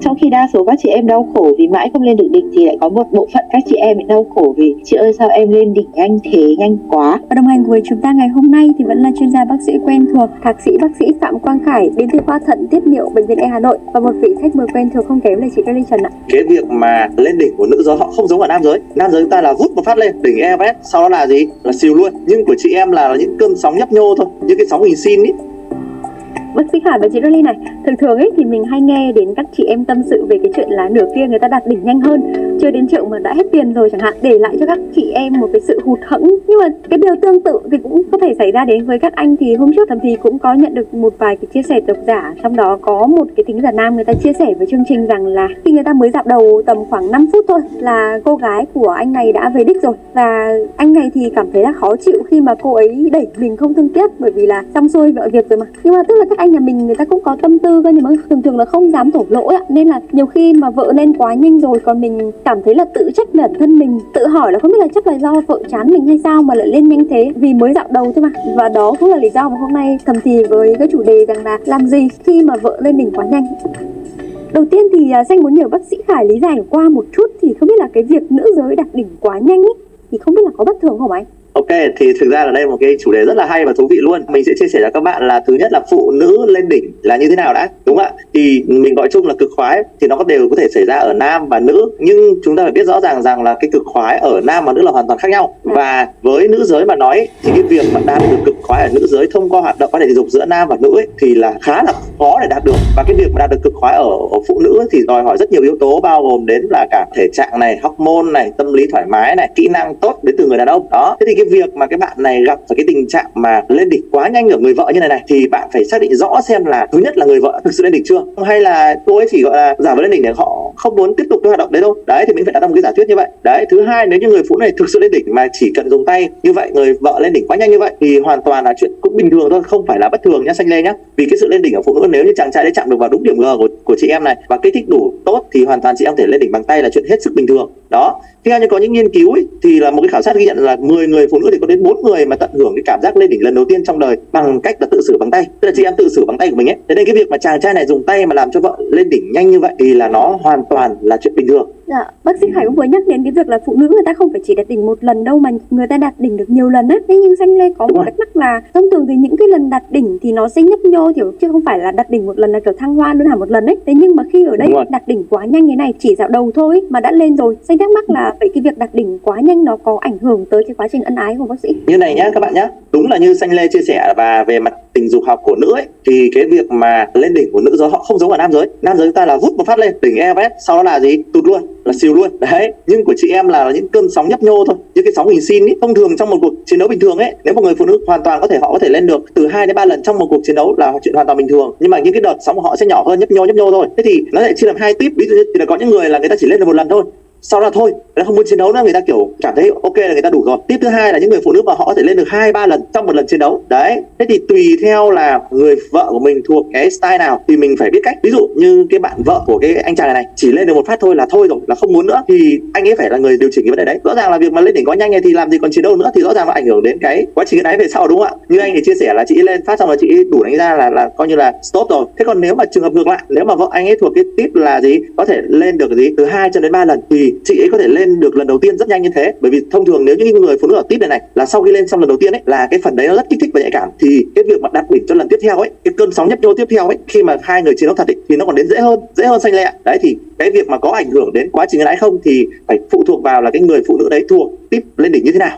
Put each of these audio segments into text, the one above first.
Trong khi đa số các chị em đau khổ vì mãi không lên được đỉnh thì lại có một bộ phận các chị em bị đau khổ vì chị ơi sao em lên đỉnh nhanh thế, nhanh quá. Và đồng hành với chúng ta ngày hôm nay thì vẫn là chuyên gia bác sĩ quen thuộc, thạc sĩ bác sĩ Phạm Quang Khải đến từ khoa thận tiết niệu bệnh viện E Hà Nội, và một vị khách mời quen thuộc không kém là chị Kelly Trần ạ. Cái việc mà lên đỉnh của nữ giới họ không giống ở nam giới. Nam giới chúng ta là vút một phát lên đỉnh Everest, sau đó là gì? Là xìu luôn. Nhưng của chị em là những cơn sóng nhấp nhô thôi, như cái sóng hình sin ý. Bác sĩ Khải và chị Kelly này, thường ấy thì mình hay nghe đến các chị em tâm sự về cái chuyện là nửa kia người ta đạt đỉnh nhanh hơn, chưa đến triệu mà đã hết tiền rồi chẳng hạn, để lại cho các chị em một cái sự hụt hẫng. Nhưng mà cái điều tương tự thì cũng có thể xảy ra đến với các anh. Thì hôm trước thậm chí cũng có nhận được một vài cái chia sẻ độc giả, trong đó có một cái thính giả nam, người ta chia sẻ với chương trình rằng là khi người ta mới dạo đầu tầm khoảng 5 phút thôi là cô gái của anh này đã về đích rồi, và anh này thì cảm thấy là khó chịu khi mà cô ấy đẩy mình không thương tiếc, bởi vì là xong xuôi mọi việc rồi mà. Nhưng mà tức là các anh nhà mình người ta cũng có tâm tư cơ, nhưng mà thường là không dám thổ lỗi ạ. Nên là nhiều khi mà vợ lên quá nhanh rồi, còn mình cảm thấy là tự trách bản thân mình, tự hỏi là không biết là chắc là do vợ chán mình hay sao mà lại lên nhanh thế, vì mới dạo đầu thôi mà. Và đó cũng là lý do mà hôm nay thầm thì với cái chủ đề rằng là làm gì khi mà vợ lên đỉnh quá nhanh. Đầu tiên thì Danh muốn nhờ bác sĩ Khải lý giải qua một chút, thì không biết là cái việc nữ giới đạt đỉnh quá nhanh ấy, thì không biết là có bất thường không anh? Ok, thì thực ra là đây một cái chủ đề rất là hay và thú vị luôn. Mình sẽ chia sẻ cho các bạn là thứ nhất là phụ nữ lên đỉnh là như thế nào đã, đúng không ạ? Thì mình gọi chung là cực khoái thì nó đều có thể xảy ra ở nam và nữ, nhưng chúng ta phải biết rõ ràng rằng là cái cực khoái ở nam và nữ là hoàn toàn khác nhau. Và với nữ giới mà nói thì cái việc mà đạt được cực khoái ở nữ giới thông qua hoạt động quan hệ tình dục giữa nam và nữ ấy, thì là khá là khó để đạt được. Và cái việc mà đạt được cực khoái ở phụ nữ thì đòi hỏi rất nhiều yếu tố, bao gồm đến là cả thể trạng này, hormone này, tâm lý thoải mái này, kỹ năng tốt đến từ người đàn ông. Đó, thế thì cái việc mà cái bạn này gặp phải cái tình trạng mà lên đỉnh quá nhanh ở người vợ như này thì bạn phải xác định rõ xem là thứ nhất là người vợ thực sự lên đỉnh chưa, hay là cô ấy chỉ gọi là giả vờ lên đỉnh để họ không muốn tiếp tục cái hoạt động đấy thôi. Đấy, thì mình phải đặt ra một cái giả thuyết như vậy. Đấy, thứ hai, nếu như người phụ nữ này thực sự lên đỉnh mà chỉ cần dùng tay như vậy, người vợ lên đỉnh quá nhanh như vậy thì hoàn toàn là chuyện cũng bình thường thôi, không phải là bất thường nhá Xanh Lê nhá. Vì cái sự lên đỉnh của phụ nữ, nếu như chàng trai đấy chạm được vào đúng điểm G của chị em này và kích thích đủ tốt thì hoàn toàn chị em có thể lên đỉnh bằng tay, là chuyện hết sức bình thường. Đó, theo như có những nghiên cứu ấy, thì là một cái khảo sát ghi nhận là 10 người phụ nữ thì có đến 4 người mà tận hưởng cái cảm giác lên đỉnh lần đầu tiên trong đời bằng cách là tự xử bằng tay, tức là chị em tự xử bằng tay của mình ấy. Thế nên cái việc mà chàng trai này dùng tay mà làm cho vợ lên đỉnh nhanh như vậy thì là nó hoàn toàn là chuyện bình thường. Dạ, bác sĩ Khải cũng vừa nhắc đến cái việc là phụ nữ người ta không phải chỉ đạt đỉnh một lần đâu, mà người ta đạt đỉnh được nhiều lần á. Thế nhưng Xanh Lê có một thắc mắc là thông thường thì những cái lần đạt đỉnh thì nó sẽ nhấp nhô kiểu, chứ không phải là đạt đỉnh một lần là kiểu thăng hoa luôn hẳn một lần ấy. Thế nhưng mà khi ở đây đạt đỉnh quá nhanh thế này, chỉ dạo đầu thôi mà đã lên rồi. Xanh thắc mắc là vậy cái việc đạt đỉnh quá nhanh nó có ảnh hưởng tới cái quá trình ân ái của bác sĩ? Như này nhá các bạn nhá, đúng là như Xanh Lê chia sẻ, và về mặt tình dục học của nữ ấy thì cái việc mà lên đỉnh của nữ giới họ không giống ở nam giới. Nam giới chúng ta là vút một phát lên đỉnh Everest, sau đó là gì? Tụt luôn, là xìu luôn. Đấy, nhưng của chị em là những cơn sóng nhấp nhô thôi, như cái sóng hình sin ấy. Thông thường trong một cuộc chiến đấu bình thường ấy, nếu một người phụ nữ hoàn toàn họ có thể lên được từ 2 đến 3 lần trong một cuộc chiến đấu là chuyện hoàn toàn bình thường. Nhưng mà những cái đợt sóng của họ sẽ nhỏ hơn, nhấp nhô thôi. Thế thì nó lại chia làm hai tiếp. Ví dụ như thì là có những người là người ta chỉ lên được một lần thôi, sau đó thôi, người ta không muốn chiến đấu nữa, người ta kiểu cảm thấy ok là người ta đủ rồi. Tiếp thứ hai là những người phụ nữ mà họ có thể lên được 2-3 lần trong một lần chiến đấu. Đấy, thế thì tùy theo là người vợ của mình thuộc cái style nào thì mình phải biết cách. Ví dụ như cái bạn vợ của cái anh chàng này chỉ lên được một phát thôi là thôi rồi, là không muốn nữa, thì anh ấy phải là người điều chỉnh cái vấn đề đấy. Rõ ràng là việc mà lên đỉnh quá nhanh này thì làm gì còn chiến đấu nữa, thì rõ ràng nó ảnh hưởng đến cái quá trình ái về sau, đúng không ạ? Như anh thì chia sẻ là chị lên phát xong là chị đủ đánh ra là coi như là stop rồi. Thế còn nếu mà trường hợp ngược lại, nếu mà vợ anh ấy thuộc cái tip là gì, có thể lên được gì từ 2 cho đến 3 lần thì chị ấy có thể lên được lần đầu tiên rất nhanh như thế. Bởi vì thông thường nếu như người phụ nữ ở tip này là sau khi lên xong lần đầu tiên ấy là cái phần đấy nó rất kích thích và nhạy cảm, thì cái việc mà đạt đỉnh cho lần tiếp theo ấy, cái cơn sóng nhấp nhô tiếp theo ấy, khi mà hai người chiến đấu thật ấy, thì nó còn đến dễ hơn Xanh Lê ạ. Đấy, thì cái việc mà có ảnh hưởng đến quá trình ân ái không thì phải phụ thuộc vào là cái người phụ nữ đấy thuộc tip lên đỉnh như thế nào.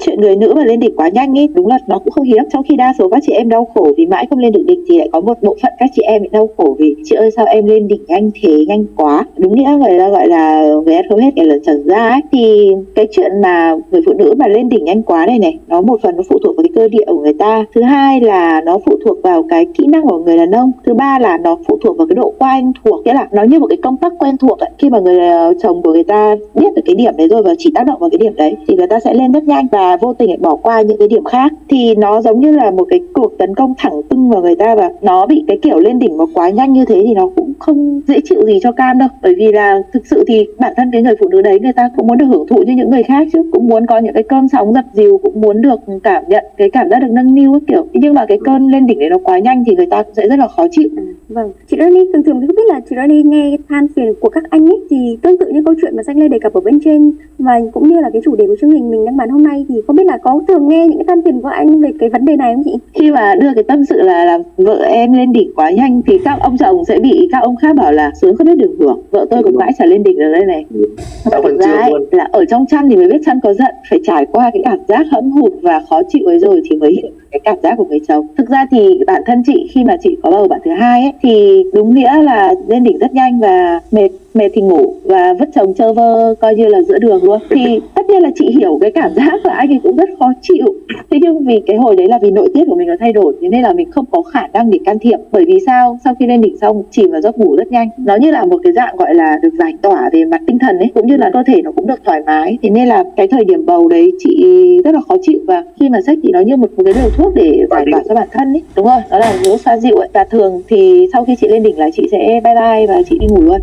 Chuyện người nữ mà lên đỉnh quá nhanh ấy, đúng là nó cũng không hiếm. Trong khi đa số các chị em đau khổ vì mãi không lên được đỉnh thì lại có một bộ phận các chị em bị đau khổ vì chị ơi sao em lên đỉnh nhanh thế, nhanh quá. Đúng nghĩa người ta gọi là người ăn không hết kẻ lần chẳng ra ấy. Thì cái chuyện mà người phụ nữ mà lên đỉnh nhanh quá này, nó một phần nó phụ thuộc vào cái cơ địa của người ta. Thứ hai là nó phụ thuộc vào cái kỹ năng của người đàn ông. Thứ ba là nó phụ thuộc vào cái độ quen thuộc, nghĩa là nó như một cái công tắc quen thuộc ấy. Khi mà người chồng của người ta biết được cái điểm đấy rồi và chỉ tác động vào cái điểm đấy thì người ta sẽ lên rất nhanh. nhanh và vô tình lại bỏ qua những cái điểm khác, thì nó giống như là một cái cuộc tấn công thẳng tưng vào người ta, và nó bị cái kiểu lên đỉnh mà quá nhanh như thế thì nó cũng không dễ chịu gì cho Cam đâu. Bởi vì là thực sự thì bản thân cái người phụ nữ đấy, người ta cũng muốn được hưởng thụ như những người khác chứ, cũng muốn có những cái cơn sóng dập dìu, cũng muốn được cảm nhận cái cảm giác được nâng niu ấy kiểu. Nhưng mà cái cơn lên đỉnh đấy nó quá nhanh thì người ta cũng sẽ rất là khó chịu. Vâng, chị Rani thường thường không biết là chị Rani nghe than phiền của các anh ấy thì tương tự như câu chuyện mà Xanh Lê đề cập ở bên trên và cũng như là cái chủ đề của chương trình mình đang bàn hôm nay, thì không biết là có thường nghe những cái than phiền của anh về cái vấn đề này không chị? Khi mà đưa cái tâm sự là vợ em lên đỉnh quá nhanh thì các ông chồng sẽ bị các ông khác bảo là sướng không biết đường hưởng, vợ tôi cũng mãi chả lên đỉnh được đây này. Thực ra ấy, là ở trong chăn thì mới biết chăn có giận, phải trải qua cái cảm giác hẫng hụt và khó chịu ấy rồi thì mới hiểu cái cảm giác của người chồng. Thực ra thì bản thân chị khi mà chị có bầu bạn thứ hai ấy thì đúng nghĩa là lên đỉnh rất nhanh và mệt thì ngủ và vứt chồng chơ vơ coi như là giữa đường luôn. Thì tất nhiên là chị hiểu cái cảm giác là anh ấy cũng rất khó chịu. Thế nhưng vì cái hồi đấy là vì nội tiết của mình nó thay đổi, thế nên là mình không có khả năng để can thiệp. Bởi vì sao? Sau khi lên đỉnh xong chìm vào giấc ngủ rất nhanh. Nó như là một cái dạng gọi là được giải tỏa về mặt tinh thần ấy, cũng như là cơ thể nó cũng được thoải mái. Thế nên là cái thời điểm bầu đấy chị rất là khó chịu, và khi mà xách thì nó như một cái liều thuốc để giải tỏa cho bản thân ấy. Đúng rồi, nó là thuốc xoa dịu ấy. Và thường thì sau khi chị lên đỉnh là chị sẽ bye bye và chị đi ngủ luôn.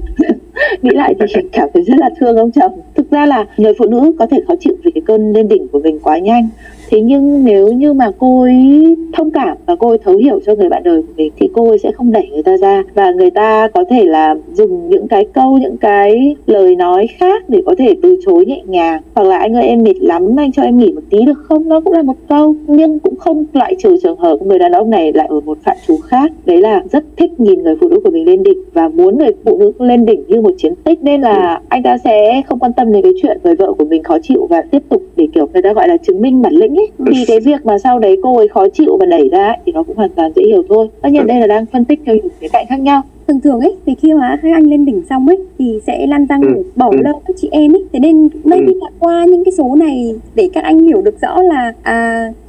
Nghĩ lại thì chị cảm thấy rất là thương ông chồng. Thực ra là người phụ nữ có thể khó chịu vì cái cơn lên đỉnh của mình quá nhanh. Thế nhưng nếu như mà cô ấy thông cảm và cô ấy thấu hiểu cho người bạn đời của mình thì cô ấy sẽ không đẩy người ta ra, và người ta có thể là dùng những cái câu, những cái lời nói khác để có thể từ chối nhẹ nhàng, hoặc là anh ơi em mệt lắm, anh cho em nghỉ một tí được không, nó cũng là một câu. Nhưng cũng không loại trừ trường hợp người đàn ông này lại ở một phạm trù khác, đấy là rất thích nhìn người phụ nữ của mình lên đỉnh và muốn người phụ nữ lên đỉnh như một chiến tích, nên là anh ta sẽ không quan tâm đến cái chuyện người vợ của mình khó chịu và tiếp tục để kiểu người ta gọi là chứng minh bản lĩnh ấy. Vì cái việc mà sau đấy cô ấy khó chịu và đẩy ra ấy, thì nó cũng hoàn toàn dễ hiểu thôi. Tất nhiên đây là đang phân tích theo những khía cạnh khác nhau. Thường thường ấy thì khi mà hai anh lên đỉnh xong ấy thì sẽ lăn ra ngủ bỏ lơ các chị em ấy, thế nên maybe là qua những cái số này để các anh hiểu được rõ là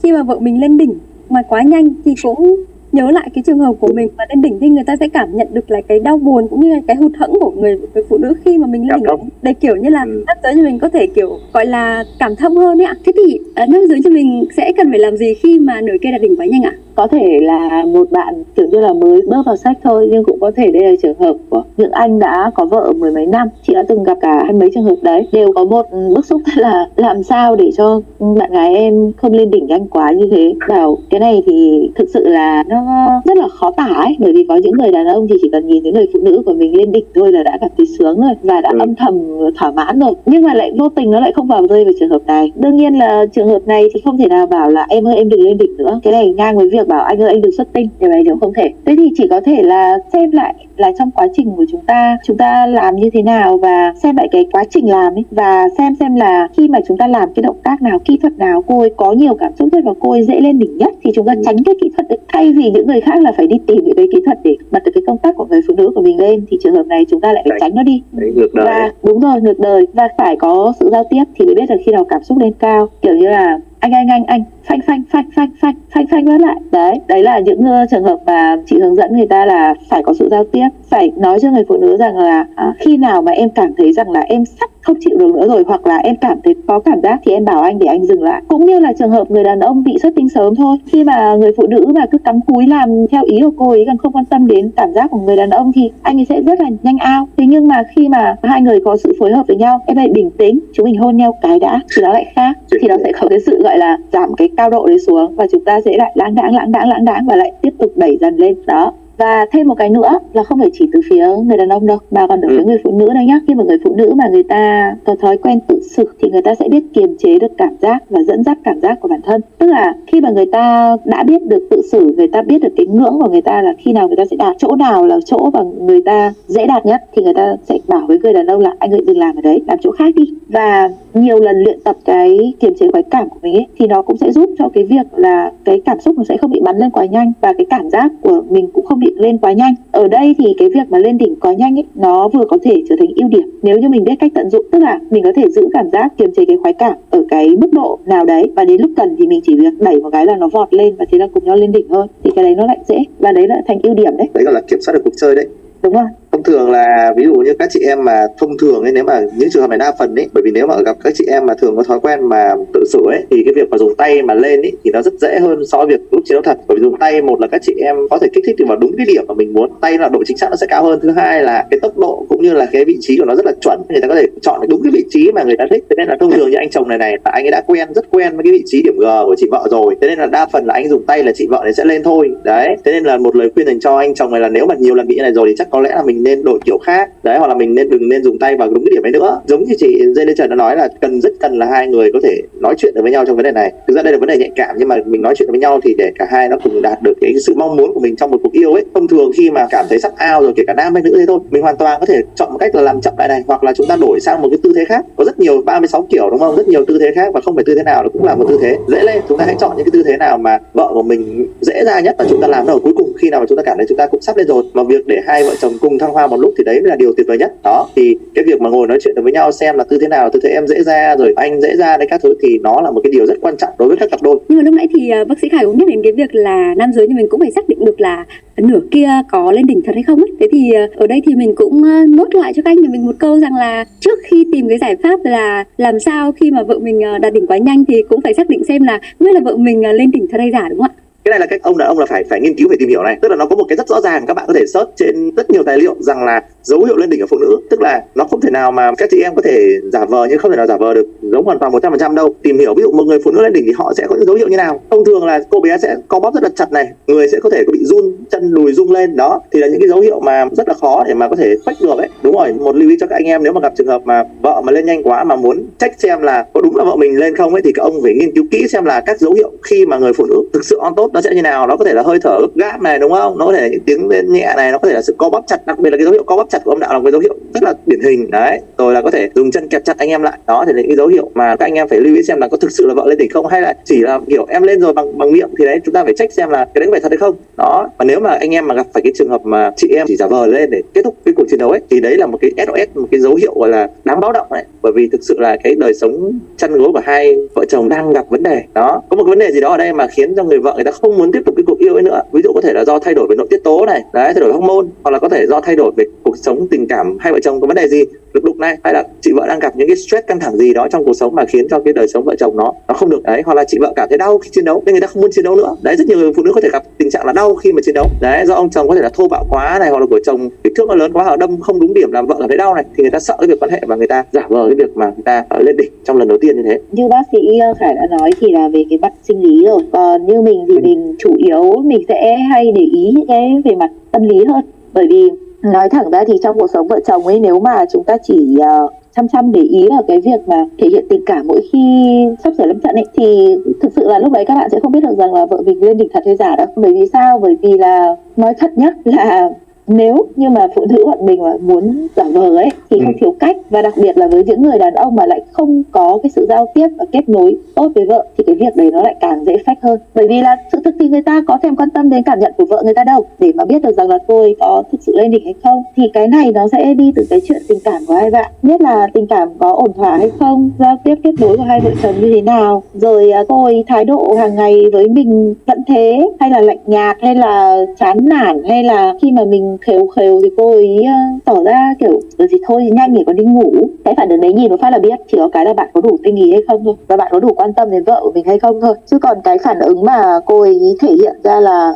khi mà vợ mình lên đỉnh mà quá nhanh thì cũng nhớ lại cái trường hợp của mình và lên đỉnh thì người ta sẽ cảm nhận được là cái đau buồn cũng như là cái hụt hẫng của người phụ nữ khi mà mình lên đỉnh để kiểu như là tác giới cho mình có thể kiểu gọi là cảm thông hơn ấy ạ. Thế thì nữ giới cho mình sẽ cần phải làm gì khi mà nửa kia đạt đỉnh quá nhanh ạ? Có thể là một bạn kiểu như là mới bước vào sách thôi, nhưng cũng có thể đây là trường hợp của những anh đã có vợ mười mấy năm. Chị đã từng gặp cả 20 mấy trường hợp đấy, đều có một bức xúc là làm sao để cho bạn gái em không lên đỉnh nhanh quá như thế. Bảo cái này thì thực sự là nó rất là khó tả ấy, bởi vì có những người đàn ông thì chỉ cần nhìn thấy người phụ nữ của mình lên đỉnh thôi là đã cảm thấy sướng rồi và đã âm thầm thỏa mãn rồi, nhưng mà lại vô tình nó lại không vào rơi vào trường hợp này. Đương nhiên là trường hợp này thì không thể nào bảo là em ơi em đừng lên đỉnh nữa, cái này ngang với việc bảo anh ơi anh đừng xuất tinh, điều này đều không thể. Thế thì chỉ có thể là xem lại là trong quá trình của chúng ta làm như thế nào, và xem lại cái quá trình làm ấy, và xem là khi mà chúng ta làm cái động tác nào, kỹ thuật nào cô ấy có nhiều cảm xúc nhất và cô ấy dễ lên đỉnh nhất thì chúng ta tránh cái kỹ thuật đấy, thay vì những người khác là phải đi tìm những cái kỹ thuật để bật được cái công tắc của người phụ nữ của mình lên, thì trường hợp này chúng ta lại phải tránh nó đi. Ngược đời. Và đúng rồi, ngược đời, và phải có sự giao tiếp thì mới biết là khi nào cảm xúc lên cao, kiểu như là anh phanh vớt lại. Đấy là những trường hợp mà chị hướng dẫn người ta là phải có sự giao tiếp, phải nói cho người phụ nữ rằng là khi nào mà em cảm thấy rằng là em sắp không chịu được nữa rồi, hoặc là em cảm thấy có cảm giác thì em bảo anh để anh dừng lại. Cũng như là trường hợp người đàn ông bị xuất tinh sớm thôi, khi mà người phụ nữ mà cứ cắm cúi làm theo ý của cô ấy, còn không quan tâm đến cảm giác của người đàn ông thì anh ấy sẽ rất là nhanh ao. Thế nhưng mà khi mà hai người có sự phối hợp với nhau, em hãy bình tĩnh, chúng mình hôn nhau cái đã, thì nó lại khác, thì nó sẽ có cái sự gọi là giảm cái cao độ đấy xuống và chúng ta sẽ lại lãng đãng và lại tiếp tục đẩy dần lên đó. Và thêm một cái nữa là không phải chỉ từ phía người đàn ông đâu, mà còn từ phía người phụ nữ đây nhá. Khi mà người phụ nữ mà người ta có thói quen tự xử thì người ta sẽ biết kiềm chế được cảm giác và dẫn dắt cảm giác của bản thân. Tức là khi mà người ta đã biết được tự xử, người ta biết được cái ngưỡng của người ta là khi nào người ta sẽ đạt, chỗ nào là chỗ mà người ta dễ đạt nhất, thì người ta sẽ bảo với người đàn ông là anh ơi đừng làm ở đấy, làm chỗ khác đi. Và nhiều lần luyện tập cái kiềm chế khoái cảm của mình ấy, thì nó cũng sẽ giúp cho cái việc là cái cảm xúc nó sẽ không bị bắn lên quá nhanh, và cái cảm giác của mình cũng không bị lên quá nhanh. Ở đây thì cái việc mà lên đỉnh quá nhanh ấy, nó vừa có thể trở thành ưu điểm nếu như mình biết cách tận dụng. Tức là mình có thể giữ cảm giác, kiềm chế cái khoái cảm ở cái mức độ nào đấy, và đến lúc cần thì mình chỉ việc đẩy một cái là nó vọt lên, và thế là cùng nhau lên đỉnh hơn. Thì cái đấy nó lại dễ, và đấy là thành ưu điểm đấy. Đấy gọi là kiểm soát được cuộc chơi đấy. Đúng rồi. Thông thường là ví dụ như các chị em mà thông thường ấy, nếu mà những trường hợp này đa phần ấy, bởi vì nếu mà gặp các chị em mà thường có thói quen mà tự xử ấy, thì cái việc mà dùng tay mà lên ấy thì nó rất dễ hơn so với việc lúc chiến đấu thật. Bởi vì dùng tay, một là các chị em có thể kích thích được vào đúng cái điểm mà mình muốn, tay là độ chính xác nó sẽ cao hơn. Thứ hai là cái tốc độ cũng như là cái vị trí của nó rất là chuẩn, người ta có thể chọn đúng cái vị trí mà người ta thích. Thế nên là thông thường như anh chồng này là anh ấy đã rất quen với cái vị trí điểm G của chị vợ rồi, thế nên là đa phần là anh dùng tay là chị vợ này sẽ lên thôi. Đấy, thế nên là một lời khuyên dành cho anh chồng này là nếu mà nhiều lần bị như này rồi thì chắc có lẽ là mình nên đổi kiểu khác. Đấy, hoặc là mình đừng nên dùng tay vào đúng cái điểm ấy nữa. Giống như chị Dây Lê Trần đã nói là rất cần là hai người có thể nói chuyện được với nhau trong vấn đề này. Thực ra đây là vấn đề nhạy cảm, nhưng mà mình nói chuyện với nhau thì để cả hai nó cùng đạt được cái sự mong muốn của mình trong một cuộc yêu ấy. Thông thường khi mà cảm thấy sắp out rồi, kể cả nam hay nữ thế thôi, mình hoàn toàn có thể chọn một cách là làm chậm lại này, hoặc là chúng ta đổi sang một cái tư thế khác. Có rất nhiều 36 kiểu đúng không, rất nhiều tư thế khác, và không phải tư thế nào nó cũng là một tư thế dễ lên. Chúng ta hãy chọn những cái tư thế nào mà vợ của mình dễ ra nhất và chúng ta làm nó ở cuối cùng, khi nào mà chúng ta cảm thấy chúng ta cũng sắp lên rồi, mà việc để hai vợ chồng cùng thăng hoa một lúc thì đấy mới là điều tuyệt vời nhất. Đó, thì cái việc mà ngồi nói chuyện được với nhau xem là tư thế nào, tư thế em dễ ra rồi anh dễ ra đấy các thứ, thì nó là một cái điều rất quan trọng đối với các cặp đôi. Nhưng mà lúc nãy thì bác sĩ Khải cũng nhắc đến cái việc là nam giới, nhưng mình cũng phải xác định được là nửa kia có lên đỉnh thật hay không ấy. Thế thì ở đây thì mình cũng nốt lại cho các anh nhà mình một câu rằng là trước khi tìm cái giải pháp là làm sao khi mà vợ mình đạt đỉnh quá nhanh thì cũng phải xác định xem là không biết là vợ mình lên đỉnh thật hay giả, đúng không ạ? Cái này là cách ông là phải nghiên cứu, phải tìm hiểu này. Tức là nó có một cái rất rõ ràng, các bạn có thể search trên rất nhiều tài liệu rằng là dấu hiệu lên đỉnh ở phụ nữ, tức là nó không thể nào mà các chị em có thể giả vờ, nhưng không thể nào giả vờ được giống hoàn toàn 100% đâu. Tìm hiểu ví dụ một người phụ nữ lên đỉnh thì họ sẽ có những dấu hiệu như nào. Thông thường là cô bé sẽ co bóp rất là chặt này, người sẽ có thể bị run, chân đùi rung lên. Đó thì là những cái dấu hiệu mà rất là khó để mà có thể fake được ấy. Đúng rồi, một lưu ý cho các anh em, nếu mà gặp trường hợp mà vợ mà lên nhanh quá mà muốn check xem là có đúng là vợ mình lên không ấy, thì các ông phải nghiên cứu kỹ xem là các dấu hiệu khi mà người phụ nữ thực sự on top nó sẽ như nào. Nó có thể là hơi thở gấp gáp này, đúng không, nó có thể là những tiếng lên nhẹ này, nó có thể là sự co bóp chặt, đặc biệt là cái dấu hiệu co bóp chặt của âm đạo là một cái dấu hiệu rất là điển hình. Đấy, rồi là có thể dùng chân kẹp chặt anh em lại. Đó thì là những cái dấu hiệu mà các anh em phải lưu ý xem là có thực sự là vợ lên đỉnh không, hay là chỉ là kiểu em lên rồi bằng miệng. Thì đấy, chúng ta phải check xem là cái đấy có phải thật hay không. Đó, và nếu mà anh em mà gặp phải cái trường hợp mà chị em chỉ giả vờ lên để kết thúc cái cuộc chiến đấu ấy, thì đấy là một cái SOS, một cái dấu hiệu gọi là đáng báo động đấy. Bởi vì thực sự là cái đời sống chăn gối của hai vợ chồng đang gặp vấn đề. Đó, có một cái vấn đề gì đó ở đây mà khiến cho người vợ người ta không muốn tiếp tục cái cuộc yêu ấy nữa. Ví dụ có thể là do thay đổi về nội tiết tố này, đấy, thay đổi hormone, hoặc là có thể do thay đổi về cuộc sống tình cảm hai vợ chồng có vấn đề gì đục này, hay là chị vợ đang gặp những cái stress căng thẳng gì đó trong cuộc sống mà khiến cho cái đời sống vợ chồng nó không được. Đấy, hoặc là chị vợ cảm thấy đau khi chiến đấu nên người ta không muốn chiến đấu nữa. Đấy, rất nhiều người phụ nữ có thể gặp tình trạng là đau khi mà chiến đấu. Đấy, do ông chồng có thể là thô bạo quá này, hoặc là của chồng kích thước nó lớn quá, hoặc đâm không đúng điểm làm vợ cảm thấy đau này, thì người ta sợ cái việc quan hệ và người ta giả vờ cái việc mà người ta lên đỉnh trong lần đầu tiên như thế. Như bác sĩ Khải đã nói thì là về cái mặt sinh lý rồi, còn như mình thì mình chủ yếu mình sẽ hay để ý những cái về mặt tâm lý hơn. Bởi vì nói thẳng ra thì trong cuộc sống vợ chồng ấy, nếu mà chúng ta chỉ chăm để ý vào cái việc mà thể hiện tình cảm mỗi khi sắp sửa lâm trận ấy, thì thực sự là lúc đấy các bạn sẽ không biết được rằng là vợ mình lên đỉnh thật hay giả đâu. Bởi vì sao? Bởi vì là nói thật nhất là nếu như mà phụ nữ bọn mình mà muốn giả vờ ấy thì không thiếu cách, và đặc biệt là với những người đàn ông mà lại không có cái sự giao tiếp và kết nối tốt với vợ thì cái việc đấy nó lại càng dễ fake hơn. Bởi vì là sự thực thì người ta có thèm quan tâm đến cảm nhận của vợ người ta đâu để mà biết được rằng là tôi có thực sự lên đỉnh hay không. Thì cái này nó sẽ đi từ cái chuyện tình cảm của hai bạn, nhất là tình cảm có ổn thỏa hay không, giao tiếp kết nối của hai vợ chồng như thế nào, rồi cô ấy thái độ hàng ngày với mình vẫn thế, hay là lạnh nhạt, hay là chán nản, hay là khi mà mình khều thì cô ấy tỏ ra kiểu gì thôi nhanh để còn đi ngủ. Cái phản ứng đấy nhìn một phát là biết, chỉ có cái là bạn có đủ tinh ý hay không thôi, và bạn có đủ quan tâm đến vợ của mình hay không thôi. Chứ còn cái phản ứng mà cô ấy thể hiện ra là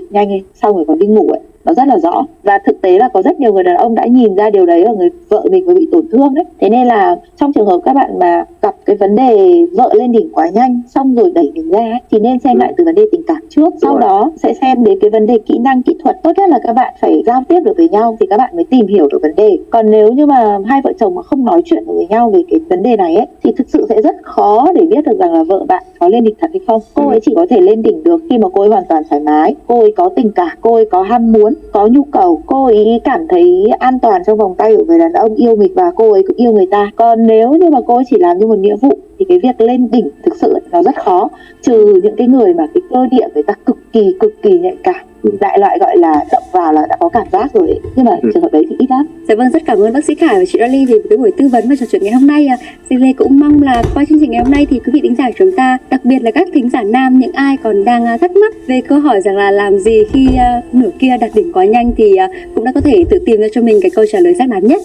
nhanh đi xong rồi còn đi ngủ ấy, nó rất là rõ. Và thực tế là có rất nhiều người đàn ông đã nhìn ra điều đấy ở người vợ mình vừa bị tổn thương đấy. Thế nên là trong trường hợp các bạn mà gặp cái vấn đề vợ lên đỉnh quá nhanh xong rồi đẩy mình ra ấy, thì nên xem lại từ vấn đề tình cảm trước, sau đó sẽ xem đến cái vấn đề kỹ năng kỹ thuật. Tốt nhất là các bạn phải giao tiếp được với nhau thì các bạn mới tìm hiểu được vấn đề. Còn nếu như mà hai vợ chồng mà không nói chuyện được với nhau về cái vấn đề này ấy, thì thực sự sẽ rất khó để biết được rằng là vợ bạn có lên đỉnh thật hay không. Cô ấy chỉ có thể lên đỉnh được khi mà cô ấy hoàn toàn thoải mái, cô ấy có tình cảm, cô ấy có ham muốn, có nhu cầu, cô ấy cảm thấy an toàn trong vòng tay của người đàn ông yêu mình và cô ấy cũng yêu người ta. Còn nếu như mà cô ấy chỉ làm như một nghĩa vụ thì thì cái việc lên đỉnh thực sự nó rất khó, trừ những cái người mà cái cơ địa người ta cực kỳ nhạy cảm, đại loại gọi là động vào là đã có cảm giác rồi ấy. Nhưng mà trường hợp đấy thì ít lắm. Dạ vâng, rất cảm ơn bác sĩ Khải và chị Dolly vì cái buổi tư vấn và trò chuyện ngày hôm nay. Xin Lê cũng mong là qua chương trình ngày hôm nay thì quý vị thính giả của chúng ta, đặc biệt là các thính giả nam, những ai còn đang thắc mắc về câu hỏi rằng là làm gì khi nửa kia đạt đỉnh quá nhanh thì cũng đã có thể tự tìm ra cho mình cái câu trả lời xác đáng nhất.